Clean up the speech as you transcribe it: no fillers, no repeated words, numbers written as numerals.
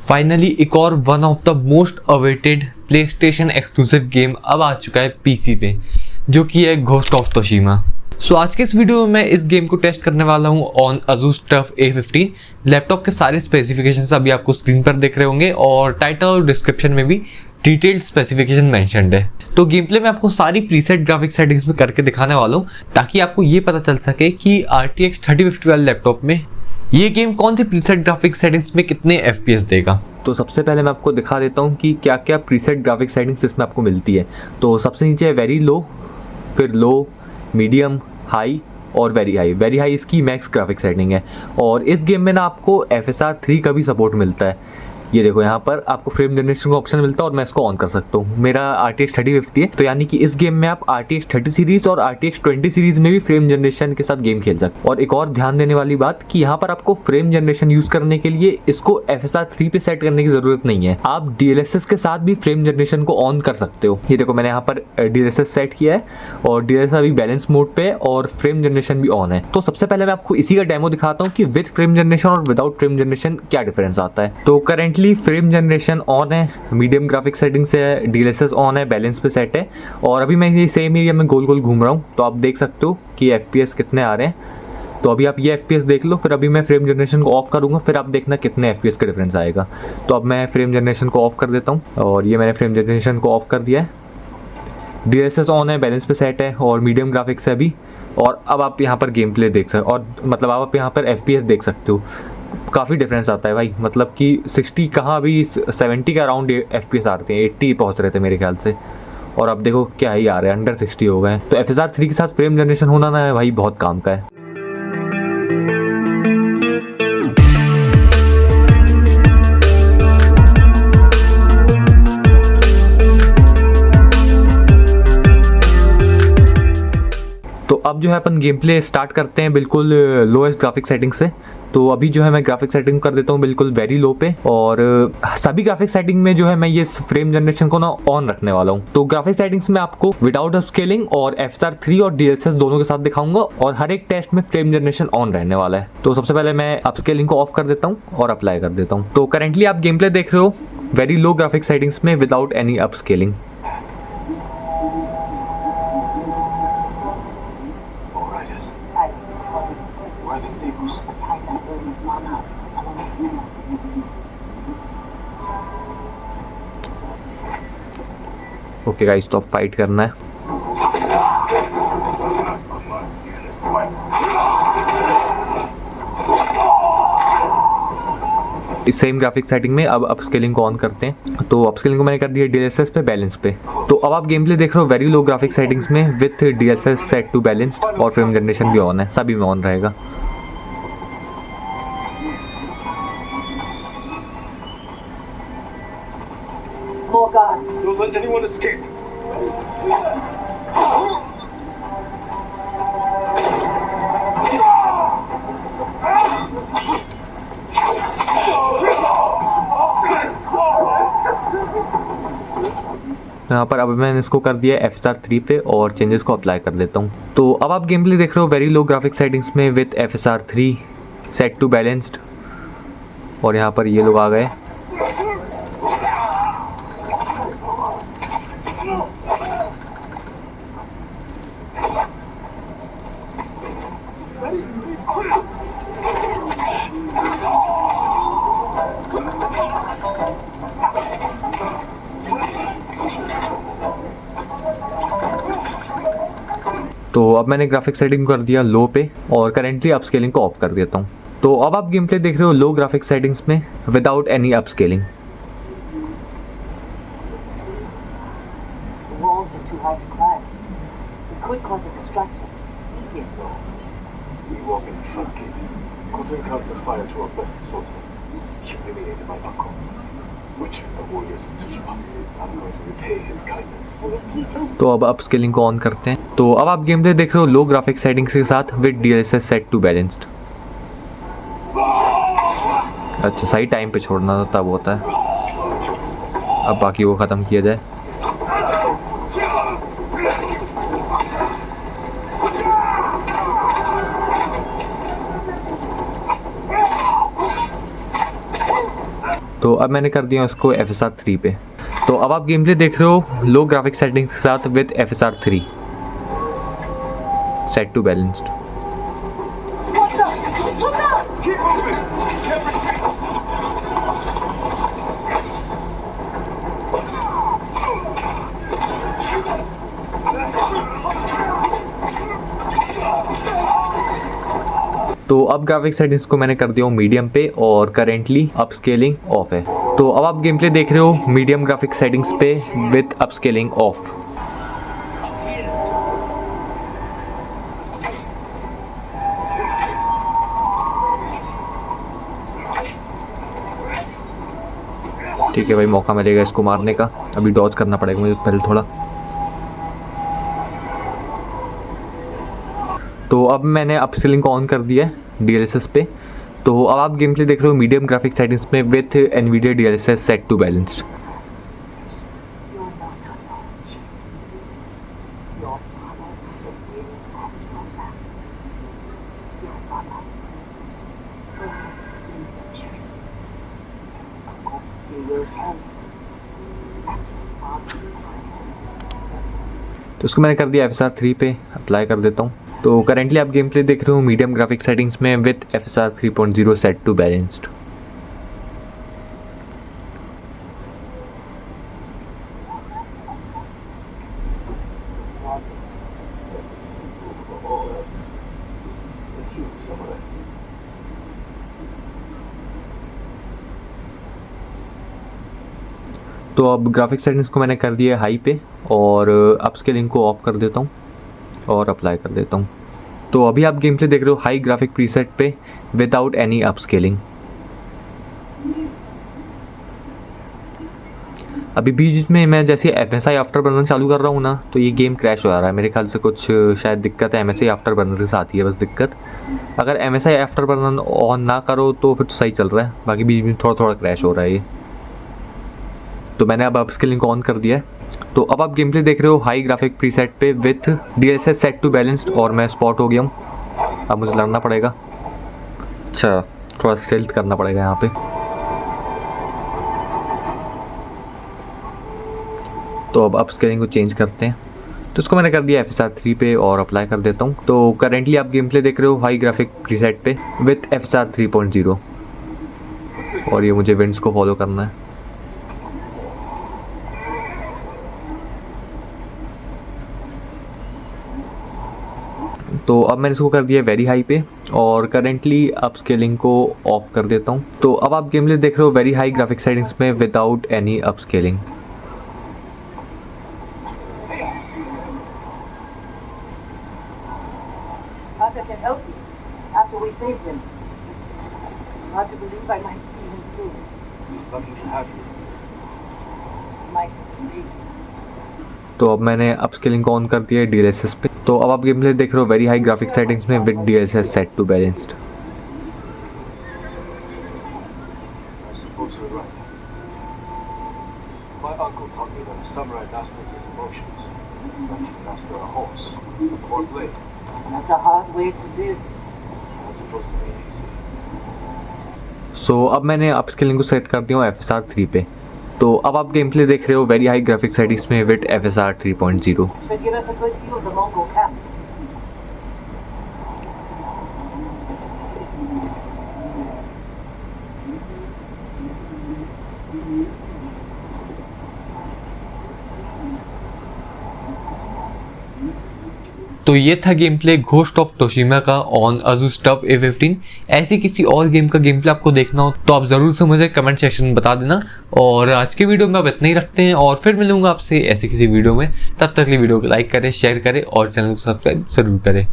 Finally एक और one of the most awaited play station exclusive game अब आ चुका है पीसी पे, जो कि है घोस्ट ऑफ तोशिमा। सो आज के इस वीडियो में मैं इस गेम को टेस्ट करने वाला हूँ on Asus TUF A50। Laptop के सारे स्पेसिफिकेशंस अभी आपको स्क्रीन पर दिख रहे होंगे और टाइटल और डिस्क्रिप्शन में भी डिटेल्ड स्पेसिफिकेशन मेंशन्ड है। तो गेम प्ले में आपको सारी प्रीसेट ग्राफिक सेटिंग्स में करके दिखाने वाला हूँ ताकि आपको ये पता चल सके कि RTX 3050 वाले लैपटॉप में ये गेम कौन सी प्रीसेट ग्राफिक सेटिंग्स में कितने FPS देगा। तो सबसे पहले मैं आपको दिखा देता हूँ कि क्या क्या प्रीसेट ग्राफिक सेटिंग्स इसमें आपको मिलती है। तो सबसे नीचे है वेरी लो, फिर लो, मीडियम, हाई और वेरी हाई। वेरी हाई इसकी मैक्स ग्राफिक सेटिंग है और इस गेम में ना आपको FSR 3 का भी सपोर्ट मिलता है। ये देखो यहाँ पर आपको फ्रेम जनरेशन का ऑप्शन मिलता है और मैं इसको ऑन कर सकता हूँ। मेरा RTX 3050 है, तो यानी कि इस गेम में आप RTX 30 सीरीज और RTX 20 सीरीज में भी फ्रेम जनरेशन के साथ गेम खेल सकते हैं। और एक और ध्यान देने वाली बात कि यहाँ पर आपको फ्रेम जनरेशन यूज करने के लिए इसको FSR 3 पे सेट करने की जरूरत नहीं है। आप DLSS के साथ भी फ्रेम जनरेशन को ऑन कर सकते हो। ये देखो मैंने यहाँ पर DLSS सेट किया है और DLSS अभी बैलेंस मोड पे है और फ्रेम जनरेशन भी ऑन है। तो सबसे पहले मैं आपको इसी का डेमो दिखाता हूँ कि विद फ्रेम जनरेशन और विदाउट फ्रेम जनरेशन क्या डिफरेंस आता है। तो करेंटली फ्रेम जनरेशन ऑन है, मीडियम ग्राफिक सेटिंग से है, DLSS ऑन है, बैलेंस पे सेट है और अभी मैं ये सेम एरिया में गोल गोल घूम रहा हूँ। तो आप देख सकते हो कि FPS कितने आ रहे हैं। तो अभी आप ये FPS देख लो, फिर अभी मैं फ्रेम जनरेशन को ऑफ करूँगा, फिर आप देखना कितने FPS का डिफरेंस आएगा। तो अब मैं फ्रेम जनरेशन को ऑफ कर देता हूँ और ये मैंने फ्रेम जनरेशन को ऑफ कर दिया है। DLSS ऑन है, बैलेंस पे सेट है और मीडियम ग्राफिक्स है अभी। और अब आप यहाँ पर गेम प्ले देख सकते हो और मतलब आप यहाँ पर FPS देख सकते हो। काफ़ी डिफरेंस आता है भाई, मतलब कि 60 कहाँ अभी 70 का अराउंड FPS आते हैं, 80 पहुँच रहे थे मेरे ख्याल से और अब देखो क्या ही आ रहे हैं, अंडर 60 हो गए। तो FSR 3 के साथ फ्रेम जनरेशन होना ना है भाई बहुत काम का है। तो अब जो है अपन गेम प्ले स्टार्ट करते हैं बिल्कुल लोएस्ट ग्राफिक सेटिंग से। तो अभी जो है मैं ग्राफिक सेटिंग कर देता हूँ बिल्कुल वेरी लो पे और सभी ग्राफिक सेटिंग में जो है मैं ये फ्रेम जनरेशन को ना ऑन रखने वाला हूँ। तो ग्राफिक सेटिंग्स में आपको विदाउट अपस्केलिंग और FSR 3 और DLSS दोनों के साथ दिखाऊंगा और हर एक टेस्ट में फ्रेम जनरेशन ऑन रहने वाला है। तो सबसे पहले मैं अपस्केलिंग को ऑफ कर देता हूँ और अप्लाई कर देता हूँ। तो करेंटली आप गेम प्ले देख रहे हो वेरी लो ग्राफिक सेटिंग्स में without any upscaling. Okay guys, तो अब फाइट करना है। इस सेम ग्राफिक सेटिंग में अब अपस्केलिंग को ऑन करते हैं। तो अपस्केलिंग को मैंने कर दिया DLSS पे, बैलेंस पे। तो अब आप गेम प्ले देख रहे हो वेरी लो ग्राफिक सेटिंग्स में with DLSS set to balanced और फ्रेम जनरेशन भी ऑन है, सभी में ऑन रहेगा। More guards. Don't let anyone escape. यहाँ पर अब मैंने इसको कर दिया FSR 3 पे और चेंजेस को अप्लाई कर देता हूँ। तो अब आप गेम प्ले देख रहे हो वेरी लो ग्राफिक सेटिंग्स में with FSR 3 set to balanced और यहाँ पर ये लोग आ गए। तो अब मैंने ग्राफिक सेटिंग कर दिया लो पे और करेंटली अपस्केलिंग को ऑफ कर देता हूँ। तो अब आप गेम प्ले देख रहे हो लो ग्राफिक सेटिंग्स में without any upscaling. The walls are too high to climb. It could cause a distraction. Sneak in. We walk in the front gate. Quadrant comes and fire to our best swordsman. Humiliated my uncle. Which of the warriors of Tsushima? I'm going to repay his kindness. तो अब upscaling को on करते हैं। तो अब आप game play देख रहे हो लो ग्राफिक सेटिंग्स के साथ with DLSS set to balanced. अच्छा, सही टाइम पे छोड़ना था तब होता है। अब बाकी वो ख़त्म किया जाए। तो अब मैंने कर दिया उसको FSR 3 पे। तो अब आप गेम प्ले देख रहे हो लो ग्राफिक सेटिंग्स के साथ with FSR 3 set to balanced. तो अब ग्राफिक सेटिंग्स को मैंने कर दिया हूँ मीडियम पे और करेंटली अपस्केलिंग ऑफ है। तो अब आप गेम प्ले देख रहे हो मीडियम ग्राफिक सेटिंग्स पे विथ अपस्केलिंग ऑफ। ठीक है भाई, मौका मिलेगा इसको मारने का। अभी डॉज करना पड़ेगा मुझे पहले थोड़ा। तो अब मैंने अपस्केलिंग को ऑन कर दिया है DLSS पे। तो अब आप गेम प्ले देख रहे हो मीडियम ग्राफिक सेटिंग्स में with NVIDIA DLSS set to balanced. तो उसको मैंने कर दिया FSR 3 पे, अप्लाई कर देता हूँ। तो करेंटली आप गेम प्ले देख रहे हो मीडियम ग्राफिक सेटिंग्स में with FSR 3.0 set to balanced. तो अब ग्राफिक सेटिंग्स को मैंने कर दिया है हाई पे और अपस्केलिंग को ऑफ कर देता हूँ और अप्लाई कर देता हूँ। तो अभी आप गेम प्ले देख रहे हो हाई ग्राफिक प्रीसेट पे विदाउट एनी अपस्केलिंग। अभी बीच में मैं जैसे MSI आफ्टर बर्नर चालू कर रहा हूँ ना, तो ये गेम क्रैश हो जा रहा है मेरे ख्याल से। कुछ शायद दिक्कत है MSI आफ्टर बर्नर के साथ ही है बस दिक्कत। अगर MSI आफ्टर बर्नर ऑन ना करो तो फिर तो सही चल रहा है, बाकी बीच में थोड़ा थोड़ा क्रैश हो रहा है ये। तो मैंने अब अपस्केलिंग को ऑन कर दिया है। तो अब आप गेम प्ले देख रहे हो हाई ग्राफिक प्रीसेट पे with DLSS set to balanced और मैं स्पॉट हो गया हूँ। अब मुझे लड़ना पड़ेगा। अच्छा, थोड़ा स्टेल्थ करना पड़ेगा यहाँ पे। तो अब अपस्केलिंग को चेंज करते हैं। तो इसको मैंने कर दिया FSR 3 पे और अप्लाई कर देता हूँ। तो करेंटली आप गेम प्ले देख रहे हो हाई ग्राफिक प्रीसेट पे विथ FSR 3.0 और ये मुझे विंड्स को फॉलो करना है। तो अब मैंने इसको कर दिया वेरी हाई पे और करेंटली अपस्केलिंग को ऑफ कर देता हूँ। तो अब आप गेम प्ले देख रहे हो वेरी हाई ग्राफिक सेटिंग्स में without any upscaling. Arthur can help you after we saved him. Hard to believe I might see him soon. He's lucky to have you. Might disagree. तो अब मैंने upscaling को on कर दिया है DLSS पे। तो अब आप गेम प्ले देख रहे हो वेरी हाई ग्राफिक सेटिंग्स में with DLSS set to balanced. I suppose you're right. My uncle taught me that a samurai masters his emotions, like you master a horse, or blade. That's a hard way to live. That's supposed to be easy. सो अब मैंने upscaling को set कर दिया हूँ FSR 3 पे। तो अब आप गेम प्ले देख रहे हो वेरी हाई ग्राफिक सेटिंग्स में with FSR 3.0। Should give us a good view of the Mongol camp. तो ये था गेम प्ले घोस्ट ऑफ टोशिमा का ऑन Asus TUF A15। ऐसी किसी और गेम का गेम प्ले आपको देखना हो तो आप ज़रूर से मुझे कमेंट सेक्शन में बता देना। और आज के वीडियो में आप इतना ही रखते हैं और फिर मिलूंगा आपसे ऐसे किसी वीडियो में। तब तक के लिए वीडियो को लाइक करें, शेयर करें और चैनल को सब्सक्राइब ज़रूर करें।